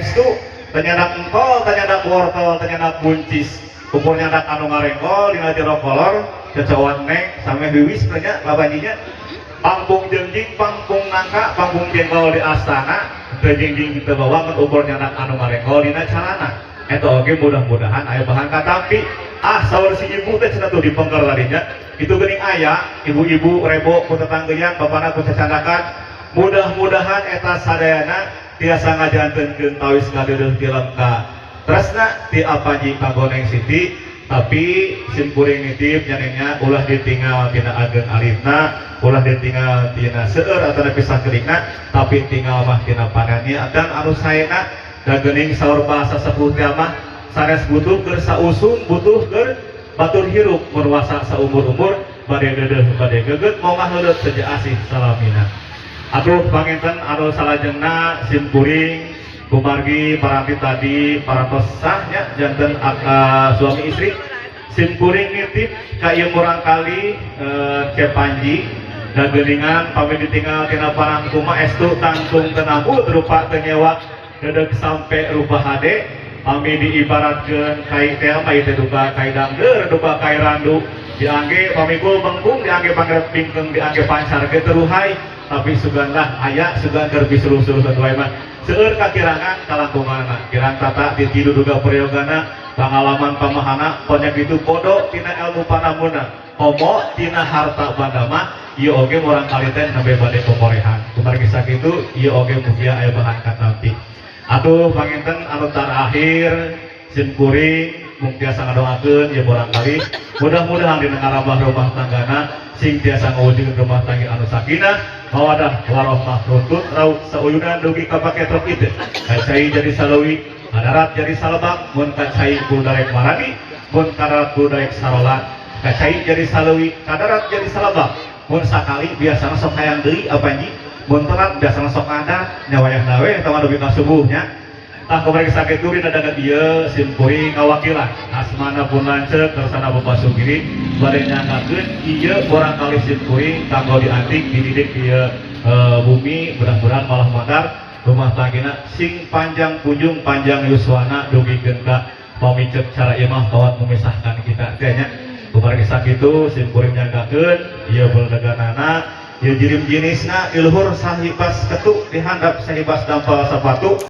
estu ternyata engkol, ternyata wortel, ternyata buncis ukurnya anak anu ngarengkol dina jero kolor kecawan neng sampai hiwis banyak labanjinya panggung jengjing, panggung nangka, panggung jengkol di astana jengjing kita bawa kan ukurnya anak anu ngarengkol dina calana itu oke mudah-mudahan aya bahan katampi saur si ibu teh cenah tuh di pengker larinya itu geuning aya ibu-ibu rebo ku tetanggeyan bapana ku cacandakan mudah-mudahan eta sadayana tiasa ngajantenkeun tawis ngadeudeuh ti lemka tresna ti apanji kanggo Neng Siti tapi simkuring nitip nyanengnya ulah ditinggal tina ageun alitna ulah ditinggal tina seueur atau pisah kelingna tapi tinggal mah tina panannya dan anu saena da geuning saur bahasa sepuh teh mah sanes butuh keur sausum butuh keur batur hirup mun wasa saumur-umur bade deudeuh bade geget moga heuleut seja asih salamina atuh panginten anu salajengna simkuring kumargi paranti tadi parantos sahnya janten suami istri simkuring nitip ka ieu murang kali Cep Panji da geuningan pami ditinggal tina parangkuma estu tangtung tenambut rupa teu nyewa deudeg sampe rupa hade pami diibaratkeun kai teh kai teh duka kai dangdeur duka kai randu diangge pamikul bengkung diangge pangret bingkeung diangge pancar ge teruhai tapi suganlah aya sugan keur bisuruh-suruh wae mah seueur kakirangan kalangkunganna kirang tata titidu duga prayogana pangalaman pamahana panya kitu podo tina ilmu panamuna homo tina harta bandama ieu oge urang kali teh nembe bade pemorehan kumargi sakitu ieu oge mugia aya bahan katampi atuh panginten anu terakhir simkuring mung tiasa ngadoakeun ieu barangkali mudah-mudahan dina ngarabah rumah tanggana sing tiasa ngawujudkeun rumah tangga anu sakinah mawadah warahmah runtut raut sauyunan dugi kapake truk itu kacai jadi salawi hadarat jadi salebak mun kacai budarek marani mun kadarat budarek sarolat kacai jadi salawi kadarat jadi salebak mun sakali biasana sok hayang deui apanji mun telat biasana sok ada nyawayah nawe eta mah dugi ka subuhnya tah kumaha sakitu dina daga ieu simkuring ngawakilan asmana pun lanceuk kersana Bapak Sugiri bade nyanggakeun ieu barangkali simkuring kanggo diantik dididik ieu bumi mudah-mudahan malah madar rumah tanggina sing panjang kunjung panjang yuswana dugikeun ka pamicet cara ieu mah kawat memisahkan kita teh nya kumaha sakitu simkuring nyanggakeun ieu beuldeganana ieu jirim jenisna ilhur sahibas ketuk dihandap sahibas dampal sapatu